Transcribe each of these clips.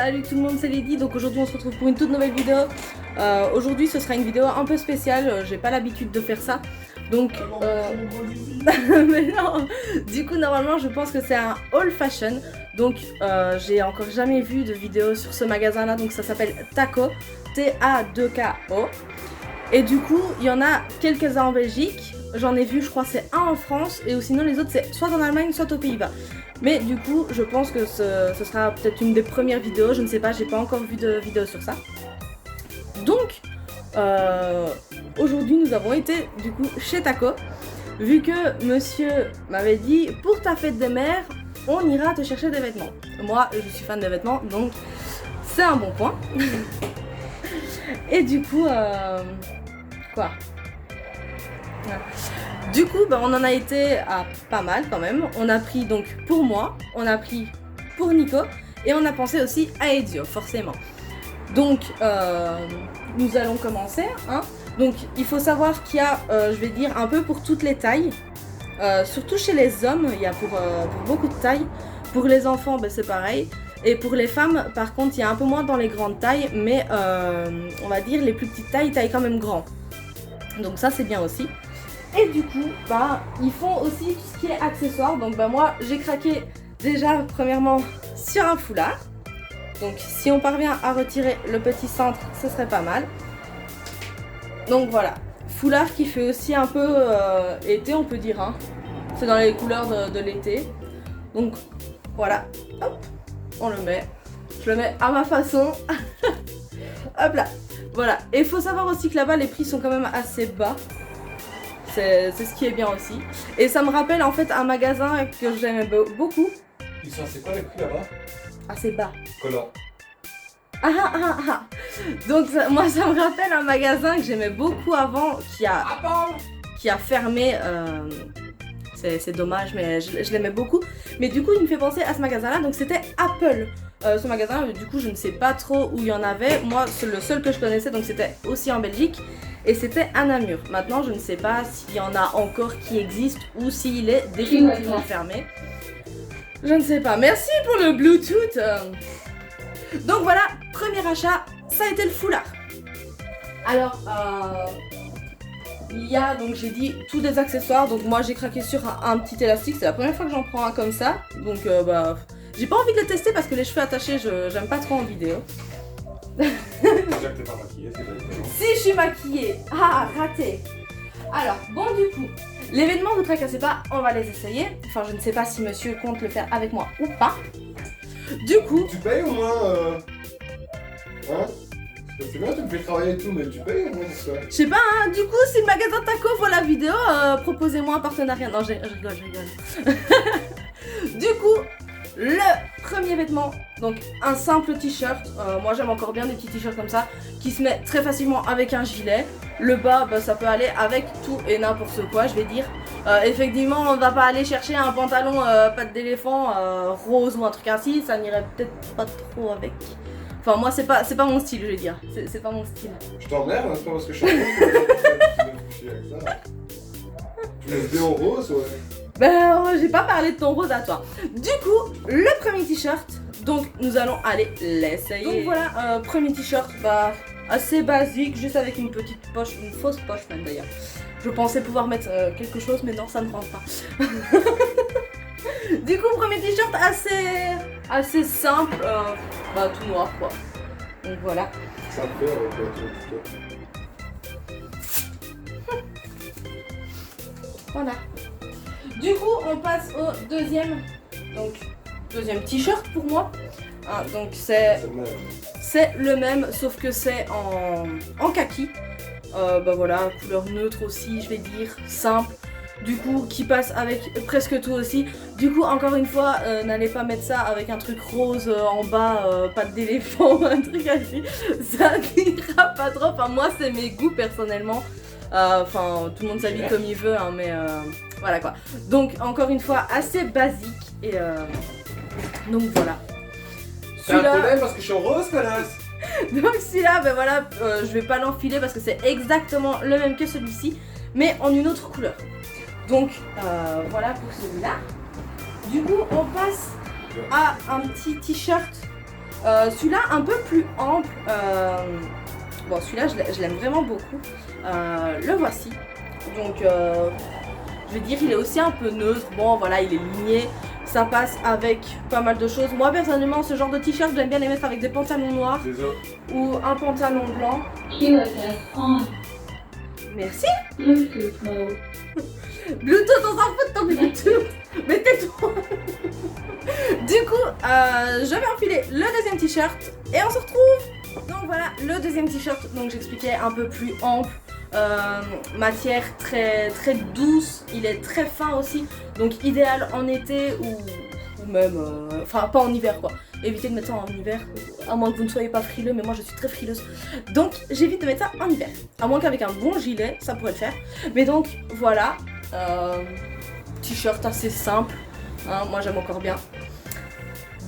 Salut tout le monde, c'est Lady. Donc aujourd'hui on se retrouve pour une toute nouvelle vidéo. Aujourd'hui ce sera une vidéo un peu spéciale, j'ai pas l'habitude de faire ça. Donc mais non. Du coup normalement je pense que c'est un haul fashion. Donc j'ai encore jamais vu de vidéo sur ce magasin là. Donc ça s'appelle Tako, T-A-2-K-O. Et du coup il y en a quelques-uns en Belgique. J'en ai vu, je crois c'est un en France. Et sinon les autres c'est soit en Allemagne soit aux Pays-Bas. Mais du coup, je pense que ce sera peut-être une des premières vidéos, je ne sais pas, j'ai pas encore vu de vidéo sur ça. Donc, aujourd'hui nous avons été du coup chez Tako, vu que monsieur m'avait dit, pour ta fête des mères, on ira te chercher des vêtements. Moi, je suis fan des vêtements, donc c'est un bon point. Et du coup, quoi ? Voilà. Du coup, bah, on en a été à pas mal quand même. On a pris donc pour moi, on a pris pour Nico et on a pensé aussi à Ezio, forcément. Donc, nous allons commencer. Hein. Donc, il faut savoir qu'il y a, je vais dire, un peu pour toutes les tailles. Surtout chez les hommes, il y a pour beaucoup de tailles. Pour les enfants, bah, c'est pareil. Et pour les femmes, par contre, il y a un peu moins dans les grandes tailles, mais on va dire les plus petites tailles, taille quand même grand. Donc ça, c'est bien aussi. Et du coup, bah, ils font aussi tout ce qui est accessoires. Donc bah, moi, j'ai craqué déjà premièrement sur un foulard. Donc si on parvient à retirer le petit cintre, ce serait pas mal. Donc voilà, foulard qui fait aussi un peu été, on peut dire. Hein. C'est dans les couleurs de l'été. Donc voilà, hop, on le met. Je le mets à ma façon. Hop là, voilà. Et il faut savoir aussi que là-bas, les prix sont quand même assez bas. C'est ce qui est bien aussi. Et ça me rappelle en fait un magasin que j'aimais beaucoup. Ils sont assez quoi les prix là-bas? Assez bas. Collant. Donc moi ça me rappelle un magasin que j'aimais beaucoup avant qui a fermé. C'est dommage mais je l'aimais beaucoup. Mais du coup il me fait penser à ce magasin là. Donc c'était Apple. Ce magasin du coup je ne sais pas trop où il y en avait. Moi c'est le seul que je connaissais donc c'était aussi en Belgique. Et c'était à Namur. Maintenant, je ne sais pas s'il y en a encore qui existent ou s'il est définitivement fermé. Je ne sais pas. Merci pour le Bluetooth. Donc voilà, premier achat, ça a été le foulard. Alors, il y a, donc j'ai dit, tous des accessoires. Donc moi, j'ai craqué sur un petit élastique. C'est la première fois que j'en prends un comme ça. Donc, bah, j'ai pas envie de le tester parce que les cheveux attachés, j'aime pas trop en vidéo. Déjà que t'es pas maquillée, c'est exactement. Si je suis maquillée. Ah, raté. Alors, bon du coup, les vêtements vous tracassez pas, on va les essayer. Enfin, je ne sais pas si monsieur compte le faire avec moi ou pas. Du coup... Tu payes au moins Hein? C'est bien, tu me fais travailler et tout, mais tu payes au moins pour ça. Je sais pas, hein, du coup, si le magasin Tako voit la vidéo, proposez-moi un partenariat. Non, je rigole. Du coup, le premier vêtement, donc un simple t-shirt, moi j'aime encore bien des petits t-shirts comme ça, qui se met très facilement avec un gilet. Le bas, bah, ça peut aller avec tout et n'importe quoi, je vais dire. Effectivement, on va pas aller chercher un pantalon patte d'éléphant rose ou un truc ainsi, ça n'irait peut-être pas trop avec. Enfin, moi c'est pas mon style, je vais dire. C'est pas mon style. Je t'emmerde, hein, c'est pas parce que je suis en rose que tu me chier avec ça. Tu laisses bien en rose, ouais. Ben, j'ai pas parlé de ton rose à toi. Du coup, le premier t-shirt, donc nous allons aller l'essayer. Donc voilà, premier t-shirt, bah assez basique, juste avec une petite poche, une fausse poche même d'ailleurs. Je pensais pouvoir mettre quelque chose, mais non, ça ne rentre pas. Du coup, premier t-shirt assez simple, bah tout noir quoi. Donc voilà. Ça me fait avec la tour. Voilà. Du coup, on passe au deuxième t-shirt pour moi. Ah, donc c'est le même, sauf que c'est en kaki. Bah voilà, couleur neutre aussi, je vais dire, simple. Du coup, qui passe avec presque tout aussi. Du coup, encore une fois, n'allez pas mettre ça avec un truc rose en bas, patte d'éléphant, un truc ainsi. Ça n'ira pas trop. Enfin, moi, c'est mes goûts personnellement. Enfin, tout le monde s'habille comme il veut, hein, mais voilà quoi. Donc, encore une fois, assez basique. Et donc voilà. C'est un problème parce que je suis en rose, connasse. Donc celui-là, ben voilà, je vais pas l'enfiler parce que c'est exactement le même que celui-ci, mais en une autre couleur. Donc voilà pour celui-là. Du coup, on passe à un petit t-shirt Celui-là un peu plus ample. Bon, celui-là je l'aime vraiment beaucoup. Le voici. Donc je vais dire il est aussi un peu neutre. Bon voilà, il est ligné. Ça passe avec pas mal de choses. Moi personnellement ce genre de t-shirt j'aime bien les mettre avec des pantalons noirs ou un pantalon blanc. Merci. Bluetooth, on s'en fout de ton Bluetooth. Mais tais-toi. Du coup, je vais enfiler le deuxième t-shirt et on se retrouve. Donc voilà, le deuxième t-shirt, donc j'expliquais un peu plus ample, matière très très douce, il est très fin aussi, donc idéal en été ou même, enfin pas en hiver quoi. Évitez de mettre ça en hiver, à moins que vous ne soyez pas frileux, mais moi je suis très frileuse. Donc j'évite de mettre ça en hiver, à moins qu'avec un bon gilet, ça pourrait le faire. Mais donc voilà, t-shirt assez simple, hein, moi j'aime encore bien.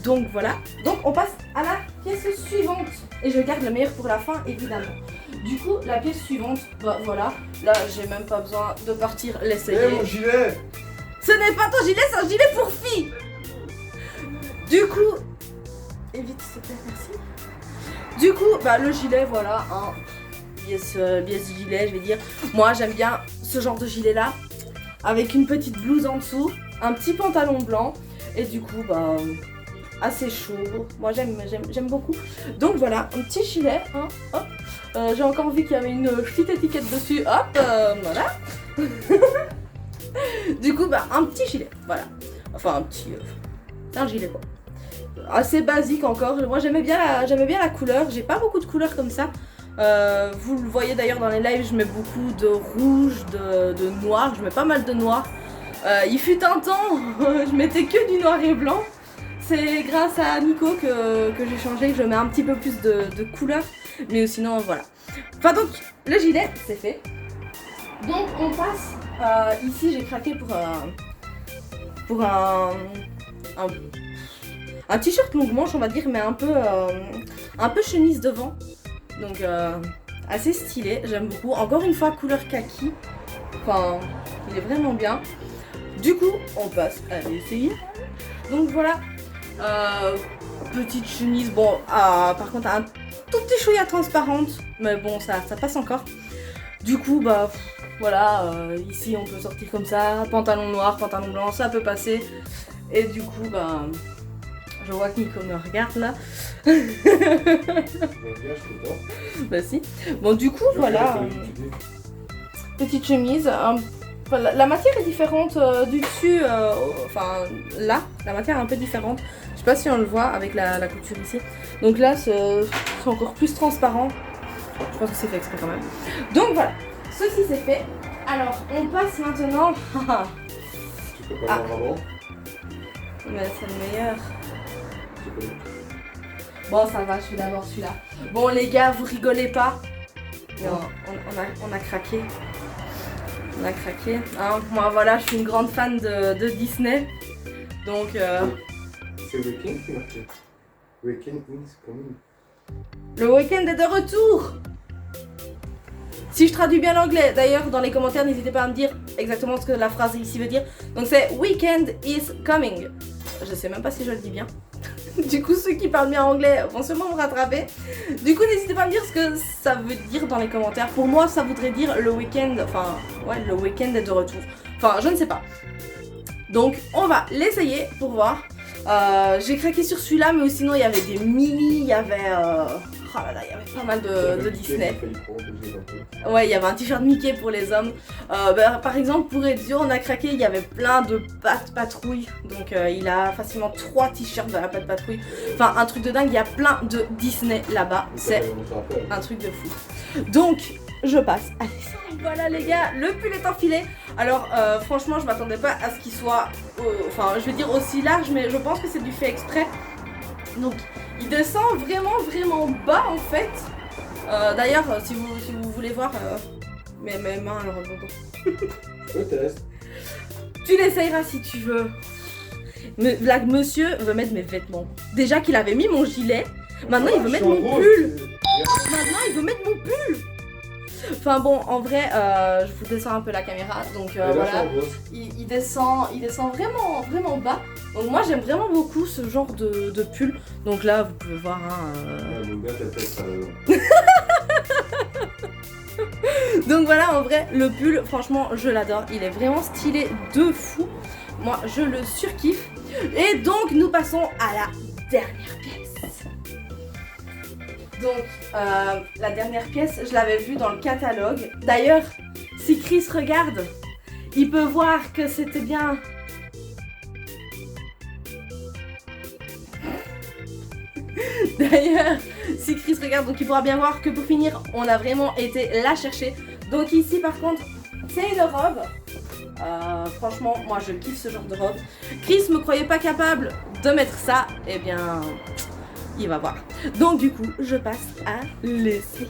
Donc voilà, donc on passe à la pièce suivante. Et je garde le meilleur pour la fin évidemment. Du coup la pièce suivante, bah voilà, là j'ai même pas besoin de partir l'essayer. Eh mon gilet! Ce n'est pas ton gilet, c'est un gilet pour filles. Du coup, évite s'il te plaît, merci. Du coup, bah le gilet voilà, hein, biais gilet je vais dire. Moi j'aime bien ce genre de gilet là, avec une petite blouse en dessous, un petit pantalon blanc. Et du coup bah assez chaud, moi j'aime beaucoup. Donc voilà, un petit gilet, hein, hop. J'ai encore vu qu'il y avait une petite étiquette dessus, hop, voilà. Du coup bah un petit gilet, voilà. Enfin un petit, un gilet quoi. Assez basique encore, moi j'aimais bien la couleur, j'ai pas beaucoup de couleurs comme ça. Vous le voyez d'ailleurs dans les lives, je mets beaucoup de rouge, de noir, je mets pas mal de noir. Il fut un temps, je mettais que du noir et blanc. C'est grâce à Nico que j'ai changé, que je mets un petit peu plus de couleurs. Mais sinon voilà. Enfin donc le gilet c'est fait. Donc on passe, ici j'ai craqué pour un t-shirt longue manche on va dire, mais un peu chemise devant. Donc assez stylé, j'aime beaucoup. Encore une fois couleur kaki. Enfin il est vraiment bien. Du coup on passe à l'essayer. Donc voilà. Petite chemise, bon, par contre un tout petit chouïa transparente, mais bon ça passe encore. Du coup bah voilà, ici on peut sortir comme ça, pantalon noir, pantalon blanc, ça peut passer. Et du coup bah je vois que Nico me regarde là. Bah si. Bon du coup voilà, petite chemise. La matière est différente du dessus, enfin là, la matière est un peu différente. Je sais pas si on le voit avec la couture ici. Donc là, c'est encore plus transparent. Je pense que c'est fait exprès quand même. Donc voilà, ceci c'est fait. Alors, on passe maintenant... Tu peux pas voir avant? Mais c'est le meilleur. Bon, ça va, je vais d'abord celui-là. Bon les gars, vous rigolez pas. Non, on a craqué. On a craqué. Hein, moi voilà, je suis une grande fan de Disney. Donc c'est Weekend qui marqué. Weekend is coming. Le week-end est de retour. Si je traduis bien l'anglais, d'ailleurs dans les commentaires n'hésitez pas à me dire exactement ce que la phrase ici veut dire. Donc c'est weekend is coming. Je sais même pas si je le dis bien. Du coup ceux qui parlent bien anglais vont sûrement me rattraper. Du coup n'hésitez pas à me dire ce que ça veut dire dans les commentaires. Pour moi ça voudrait dire le week-end, enfin ouais le week-end est de retour. Enfin je ne sais pas. Donc on va l'essayer pour voir. J'ai craqué sur celui-là mais sinon il y avait des mini, il y avait... Oh là là, il y avait pas mal de Disney. Ouais, il y avait un t-shirt Mickey pour les hommes. Par exemple, pour Ezio, on a craqué, il y avait plein de pattes patrouille. Donc il a facilement 3 t-shirts de la patte patrouille. Enfin, un truc de dingue, il y a plein de Disney là-bas. C'est un truc de fou. Donc, je passe à l'essai. Voilà les gars, le pull est enfilé. Alors, franchement, je m'attendais pas à ce qu'il soit, enfin, je vais dire aussi large, mais je pense que c'est du fait exprès. Donc, il descend vraiment bas en fait. D'ailleurs, si vous voulez voir mes mains, alors Je teste. tu l'essayeras si tu veux. Mais là, monsieur veut mettre mes vêtements. Déjà qu'il avait mis mon gilet, maintenant il veut mettre mon pull. Maintenant il veut mettre mon pull. Enfin bon, en vrai, je vous descends un peu la caméra, donc Et là, je suis voilà. en grosse. Il descend vraiment, vraiment bas. Donc moi j'aime vraiment beaucoup ce genre de pull. Donc là vous pouvez voir Ouais, mon gars, t'as fait ça. Donc voilà, en vrai le pull franchement je l'adore. Il est vraiment stylé de fou. Moi je le surkiffe. Et donc nous passons à la dernière pièce. Donc la dernière pièce je l'avais vue dans le catalogue. D'ailleurs si Chris regarde, il peut voir que c'était bien. D'ailleurs, si Chris regarde, donc il pourra bien voir que pour finir, on a vraiment été la chercher. Donc ici par contre, c'est une robe. Franchement, moi je kiffe ce genre de robe. Chris me croyait pas capable de mettre ça. Eh bien, il va voir. Donc du coup, je passe à l'essayage.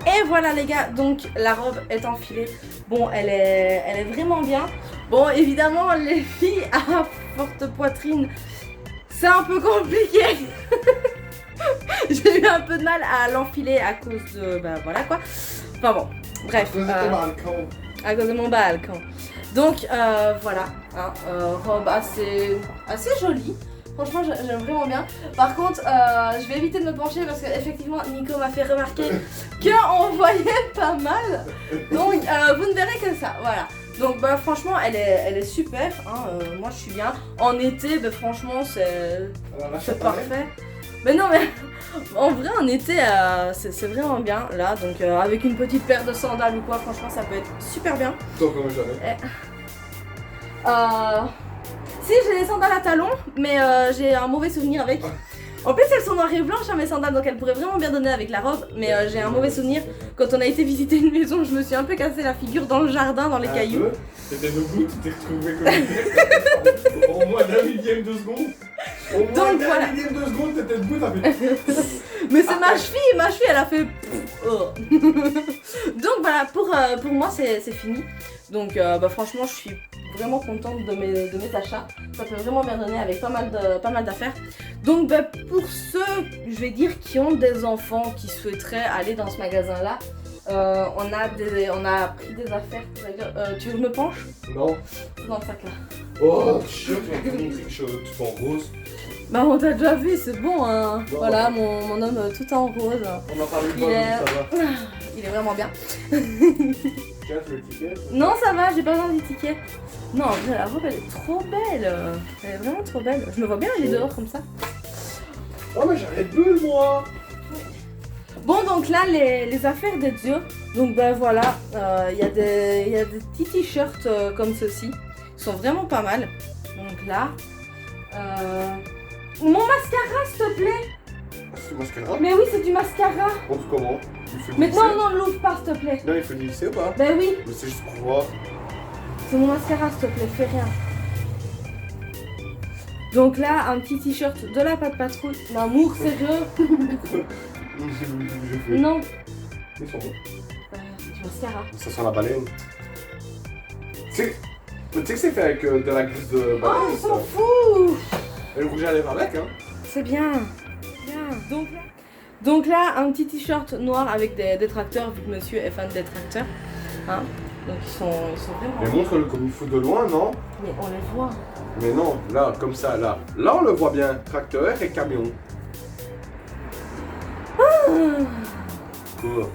Et voilà les gars, donc la robe est enfilée. Bon, elle est vraiment bien. Bon, évidemment, les filles à forte poitrine, c'est un peu compliqué. J'ai eu un peu de mal à l'enfiler à cause de... Bah voilà quoi. Enfin bon, bref. À cause de mon balcon. Donc voilà, hein, robe assez jolie. Franchement, j'aime vraiment bien. Par contre, je vais éviter de me pencher parce qu'effectivement, Nico m'a fait remarquer qu'on voyait pas mal. Donc, vous ne verrez que ça. Voilà. Donc, bah, franchement, elle est super. Hein, moi, je suis bien. En été, bah, franchement, c'est parfait. Mais non, mais en vrai, en été, c'est vraiment bien. Là, donc, avec une petite paire de sandales ou quoi, franchement, ça peut être super bien. Toi, comment jamais. Si, j'ai des sandales à talons, mais j'ai un mauvais souvenir avec. En plus, elles sont noires et blanches, hein, mes sandales, donc elles pourraient vraiment bien donner avec la robe. Mais j'ai un mauvais souvenir. Quand on a été visiter une maison, je me suis un peu cassé la figure dans le jardin, dans les cailloux. C'était debout, tu t'es retrouvé comme au moins d'un millième de seconde. Au moins d'un millième de seconde, t'étais debout, t'as fait. Mais c'est ma cheville, elle a fait. Oh. Donc voilà, pour moi, c'est fini. Donc bah, franchement, je suis vraiment contente de mes achats. Ça peut vraiment bien donner avec pas mal d'affaires. Donc bah, pour ceux, je vais dire, qui ont des enfants qui souhaiteraient aller dans ce magasin-là, on a pris des affaires. Tu veux que je me penche? Non. Dans le sac là. Oh, tu vas te montrer que je suis tout en rose. Bah on t'a déjà vu, c'est bon hein. Bon, voilà, mon homme tout en rose. On en parle pas, ça va. Il est vraiment bien. Tiens, tu veux le ticket? Non, ça va, j'ai pas besoin du ticket. Non, en vrai, la robe elle est trop belle. Elle est vraiment trop belle. Je me vois bien aller dehors comme ça. Oh, mais j'arrête bulle moi. Bon, donc là, les affaires des dieux. Donc, ben voilà, il y a des petits t-shirts comme ceci. Ils sont vraiment pas mal. Donc là, mon mascara, s'il te plaît. C'est du mascara? Mais oui, c'est du mascara. On dit comment? Mais non, l'ouvre pas, s'il te plaît. Non, il faut le lisser ou pas? Ben oui. Mais c'est juste pour voir. C'est mon mascara, s'il te plaît, fais rien. Donc là, un petit t-shirt de la Patte Patrouille. L'amour sérieux. Non. Ils sont bons. C'est du mascara. Ça sent la baleine. Tu sais que c'est fait avec de la graisse de baleine? Oh, on s'en fout. Et le rouge à lèvres avec, hein? C'est bien. Bien. Donc là, un petit t-shirt noir avec des tracteurs, vu que monsieur est fan des tracteurs. Hein? Donc ils sont vraiment... Mais montre-le comme il faut de loin, non? Mais on les voit. Mais non, là, comme ça, là. Là, on le voit bien. Tracteur et camion. Quoi?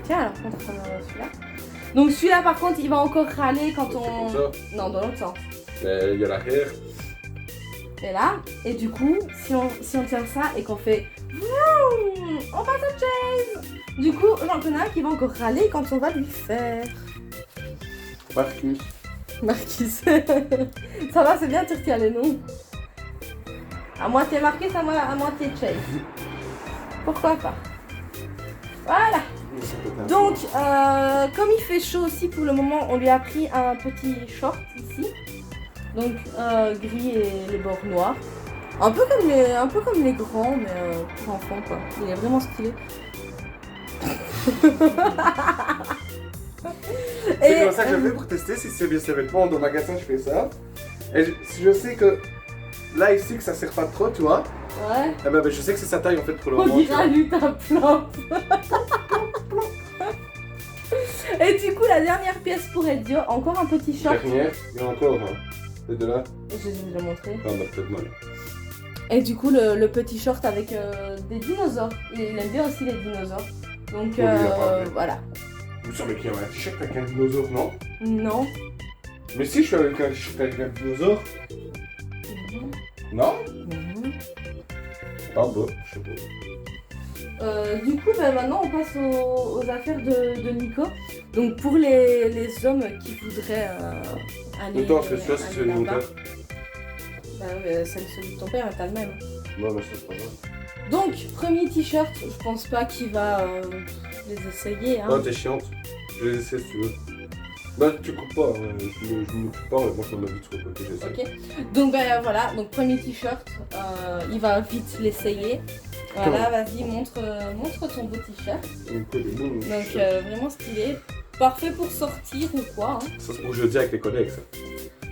Tiens, alors, contre celui-là. Donc celui-là, par contre, il va encore râler quand on... Comme ça. Non, dans l'autre sens. Mais il y a l'arrière. Et là, et du coup, si on tient ça et qu'on fait... Vroom, on passe à chaise. Du coup, j'en connais un qui va encore râler quand on va lui faire. Marcus. Marquis. Ça va, c'est bien, tu retiens les noms. À moitié Marquis, à moitié Chase. Pourquoi pas? Voilà. Donc, comme il fait chaud aussi pour le moment, on lui a pris un petit short ici. Donc, gris et les bords noirs. Un peu comme les grands, mais pour enfants quoi. Il est vraiment stylé. C'est comme ça que je fais pour tester si c'est bien ses vêtements. Dans le magasin, je fais ça. Et si je sais que là, ici, que ça sert pas trop, tu vois. Ouais. Eh ben, je sais que c'est sa taille en fait pour le On moment. dirait un lutin plante. Et du coup, la dernière pièce pour Eldio, encore un petit short. Dernière, il y en a encore un. Et de là? Je vais vous le montrer. Ah, bah peut-être mal. Et du coup, le petit short avec des dinosaures. Il aime bien aussi les dinosaures. Donc Oui, il a pas vu. voilà. Vous savez qu'il y a un t-shirt avec un dinosaure, non? Non. Mais si, je suis avec un t-shirt avec un dinosaure. Non? Mhm. Ah bah, je sais pas. Du coup, maintenant on passe aux affaires de Nico. Donc pour les hommes qui voudraient aller. Autant que celui-là, c'est celui de mon là-bas. père. Bah ouais, c'est celui de ton père, mais t'as le même. Non, mais c'est pas grave. Donc, premier t-shirt, je pense pas qu'il va les essayer. Hein. Non, t'es chiante. Je les essaie si tu veux. Bah, tu coupes pas, hein. Je m'occupe pas, mais moi je m'en vite sur le côté, j'essaie. Ok. Donc, bah voilà, donc premier t-shirt, il va vite l'essayer. Voilà, vas-y, montre ton beau t-shirt. Donc, vraiment stylé. Parfait pour sortir ou quoi. Hein. Ça, c'est pour jeudi avec les collègues, ça.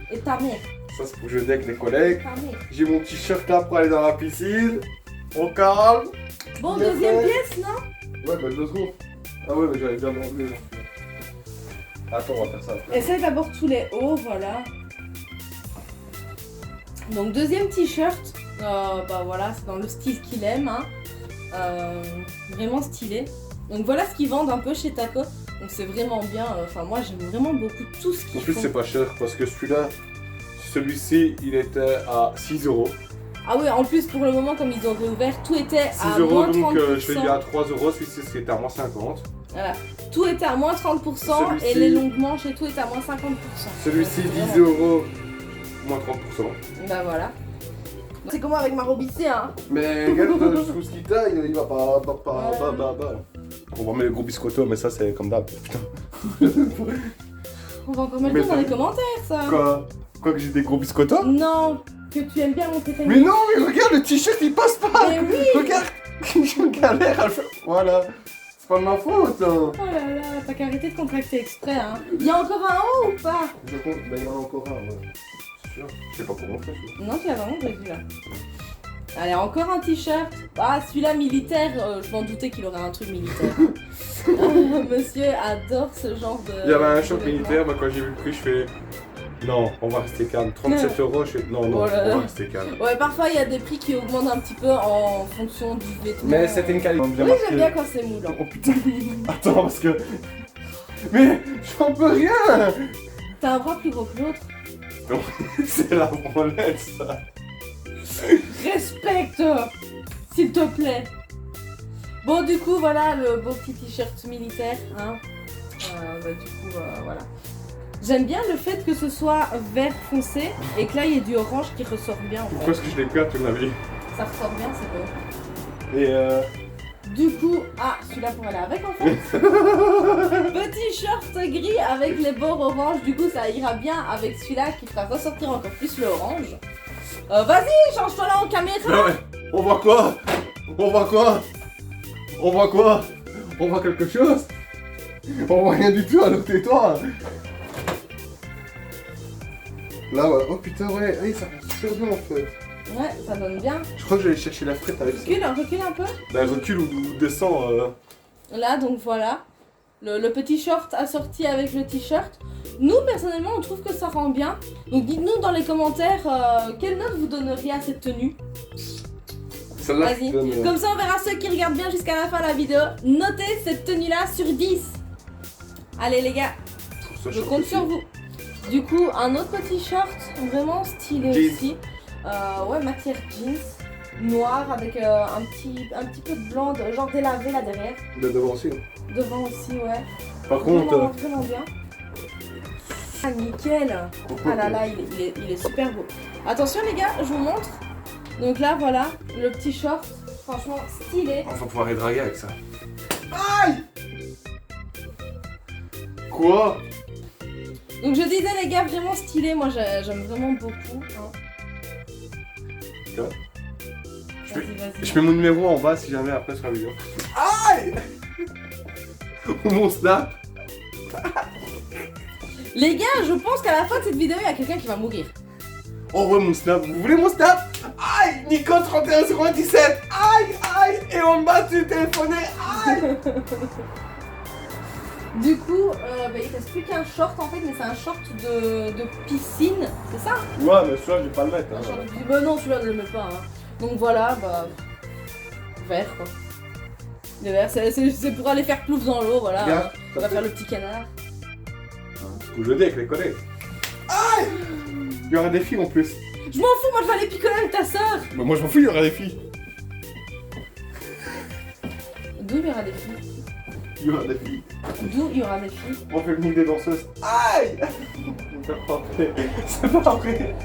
Et ta mère. Ça, c'est pour jeudi avec les collègues. Ta mère. J'ai mon t-shirt là pour aller dans la piscine. On calme. Bon, Bien deuxième fait. pièce, non? Ouais, bah 2 secondes. Ah ouais, mais j'avais bien enlevé. Attends, on va faire ça après. Essaye d'abord tous les hauts, voilà. Donc deuxième t-shirt, bah voilà, c'est dans le style qu'il aime, hein. Vraiment stylé. Donc voilà ce qu'ils vendent un peu chez Taco. Donc c'est vraiment bien, enfin moi j'aime vraiment beaucoup tout ce qu'ils En plus, font. c'est pas cher parce que celui-ci, il était à 6 €. Ah oui, en plus pour le moment comme ils ont réouvert, tout était 6 à € moins donc 30%. je l'ai eu à 3 €, celui-ci c'était à moins 50. Voilà. Tout était à moins 30% et Celui-ci- les longues manches et tout était à moins 50%. Celui-ci, Donc, 10 c'est vraiment- €, moins 30%. Bah voilà. C'est comment avec ma robicée, hein. Mais regarde, je trouve ce qu'il taille, il va pas. On va mettre le gros biscotto, mais ça c'est comme d'hab. Putain. On va encore mettre Mais tout dans ça- les commentaires, ça. Quoi que j'ai des gros biscottos? Non, que tu aimes bien montrer ta Mais non, mais regarde, le t-shirt il passe pas! Mais oui. Regarde, je galère à le faire. Voilà. C'est pas de ma faute, hein. Oh là là, t'as qu'à arrêter de contracter exprès, hein. Il y a encore un haut ou pas? Je compte, bah il y en a encore un, ouais. C'est sûr. Je sais pas pour montrer, celui-là. Non, tu l'as vraiment prévu là. Allez, encore un t-shirt. Ah, celui-là militaire, je m'en doutais qu'il aurait un truc militaire. Monsieur adore ce genre de. Il y avait un de short vêtements. militaire, bah quand j'ai vu le prix, je fais. Non, on va rester calme. 37 €, je fais. Non, Oh là là. on va rester calme. Ouais, parfois il y a des prix qui augmentent un petit peu en fonction du vêtement. Mais c'était une qualité. Oui, j'aime bien quand c'est moulant. Oh putain. Attends, parce que. Mais j'en peux rien. T'as un bras plus gros que l'autre. Non, c'est la branlette, ça. Respecte, s'il te plaît. Bon, du coup, voilà le beau petit t-shirt militaire. Hein. Bah, du coup, voilà. J'aime bien le fait que ce soit vert foncé et que là il y ait du orange qui ressort bien. En fait. Pourquoi est-ce que je l'ai pris à ton avis? Ça ressort bien, c'est beau. Et Du coup, ah, celui-là pour aller avec en fait. Petit short gris avec les bords orange. Du coup, ça ira bien avec celui-là qui fera ressortir encore plus le orange. Vas-y, change-toi là en caméra. Ah ouais. On voit quoi? On voit quoi? On voit quoi? On voit quelque chose? On voit rien du tout, alors tais-toi. Là, ouais. Oh putain, ouais, hey, ça fait super bien en fait. Ouais, ça donne bien. Je crois que j'allais chercher la frette avec ça. Recule un peu. Bah, recule ou descend. Là, donc voilà. Le petit short assorti avec le t-shirt. Nous, personnellement, on trouve que ça rend bien. Donc dites-nous dans les commentaires quelle note vous donneriez à cette tenue. Celle-là, Vas-y. je donne. Comme ça, on verra ceux qui regardent bien jusqu'à la fin de la vidéo. Notez cette tenue-là sur 10. Allez les gars, Ça, je compte sur vous. Du coup, un autre t-shirt vraiment stylé Jeans. aussi. Ouais, matière jeans. Noir avec un petit peu de blanc, genre délavé là derrière. De devant aussi. Devant aussi, ouais. Par contre. Vraiment bien. Ah, nickel. Ah là là, il est super beau. Attention les gars, je vous montre. Donc là, voilà, le petit short. Franchement, stylé. On va pouvoir les draguer avec ça. Aïe! Quoi? Donc je disais les gars, vraiment stylé. Moi, j'aime vraiment beaucoup. Hein. Quoi? Vas-y. Je mets mon numéro en bas si jamais après sur la vidéo. Aïe! Ou mon snap. Les gars, je pense qu'à la fin de cette vidéo, il y a quelqu'un qui va mourir. Oh ouais, mon snap. Vous voulez mon snap? Aïe! Nico 3197. Aïe! Aïe! Et en bas tu téléphoné. Aïe! Du coup, il reste plus qu'un short en fait, mais c'est un short de piscine, c'est ça? Ouais, mais celui-là, je vais pas le mettre. Un short de piscine. Bah non, celui-là, je le mets pas. Hein. Donc voilà, vert quoi. Le vert, c'est pour aller faire plouf dans l'eau, voilà. Regarde, On va faire le petit canard. Faut jeter avec les collègues. Aïe! Il y aura des filles en plus. Je m'en fous, moi je vais aller picoler avec ta soeur. Bah, moi, je m'en fous, il y aura des filles. D'où il y aura des filles? Il y aura des filles. D'où il y aura des filles? On fait venir des danseuses. Aïe! C'est pas vrai.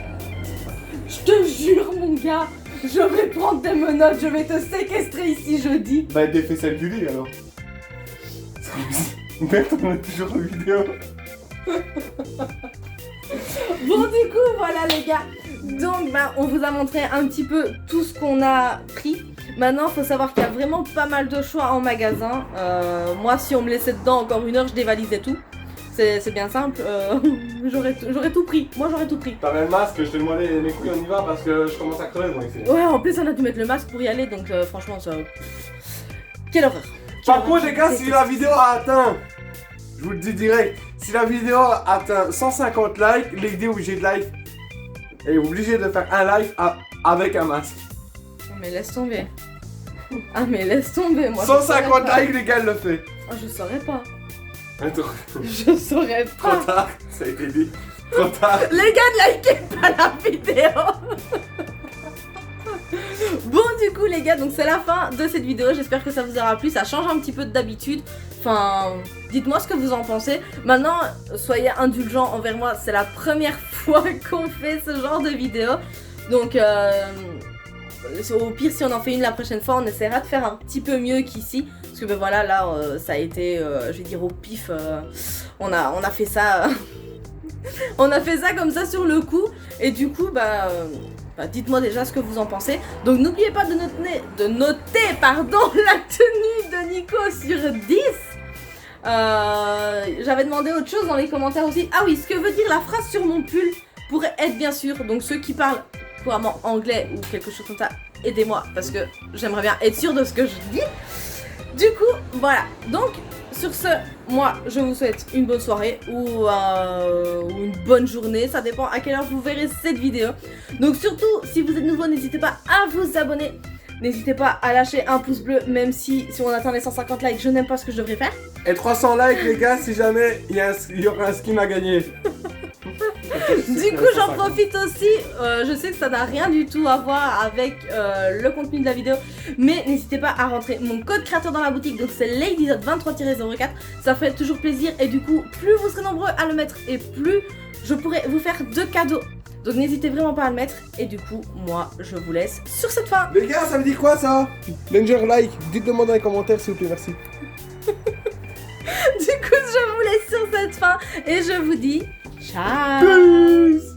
Je te jure, mon gars, je vais prendre tes menottes, je vais te séquestrer ici jeudi. Bah, des faisselles du lit alors. Merde, on est toujours en vidéo. Bon, du coup, voilà les gars. Donc, on vous a montré un petit peu tout ce qu'on a pris. Maintenant, faut savoir qu'il y a vraiment pas mal de choix en magasin. Moi, si on me laissait dedans encore une heure, je dévalisais tout. C'est bien simple. J'aurais tout pris. Moi, j'aurais tout pris. T'avais le masque, je te demandais mes couilles, on y va parce que je commence à crever moi ici. Ouais, en plus, on a dû mettre le masque pour y aller, donc franchement, ça. Quelle horreur. Par contre, les gars, si la vidéo a atteint, je vous le dis direct, si la vidéo a atteint 150 likes, l'idée où j'ai de live est obligé de faire un live avec un masque. Oh, mais laisse tomber. Ah, mais laisse tomber, moi. 150 likes, les gars, le fait. Oh, je saurais pas. Attends, Je saurais trop pas. tard, ça a été dit. Trop tard. Les gars, likez pas la vidéo. Bon, du coup les gars, donc c'est la fin de cette vidéo. J'espère que ça vous aura plu, ça change un petit peu d'habitude. Enfin, dites-moi ce que vous en pensez. Maintenant, soyez indulgents envers moi, c'est la première fois qu'on fait ce genre de vidéo. Donc au pire, si on en fait une la prochaine fois, on essaiera de faire un petit peu mieux qu'ici. Parce que ben voilà, là ça a été, je vais dire au pif, on a fait ça on a fait ça comme ça sur le coup. Et du coup dites-moi déjà ce que vous en pensez. Donc n'oubliez pas de noter la tenue de Nico sur 10. J'avais demandé autre chose dans les commentaires aussi. Ah oui, ce que veut dire la phrase sur mon pull pourrait être bien sûr. Donc ceux qui parlent couramment anglais ou quelque chose comme ça, aidez-moi parce que j'aimerais bien être sûre de ce que je dis. Du coup, voilà. Donc sur ce, moi je vous souhaite une bonne soirée ou une bonne journée, ça dépend à quelle heure vous verrez cette vidéo. Donc surtout, si vous êtes nouveau, n'hésitez pas à vous abonner. N'hésitez pas à lâcher un pouce bleu, même si on atteint les 150 likes, je n'aime pas ce que je devrais faire. Et 300 likes les gars, si jamais il y aura un skin à gagner. Du coup j'en profite aussi, je sais que ça n'a rien du tout à voir avec le contenu de la vidéo, mais n'hésitez pas à rentrer mon code créateur dans la boutique, donc c'est LadyZod23-04, ça fait toujours plaisir et du coup plus vous serez nombreux à le mettre et plus je pourrai vous faire de cadeaux. Donc n'hésitez vraiment pas à le mettre et du coup moi je vous laisse sur cette fin. Les gars, ça veut dire quoi ça? Danger like, dites-le-moi dans les commentaires s'il vous plaît, merci. Du coup je vous laisse sur cette fin et je vous dis ciao. Peace.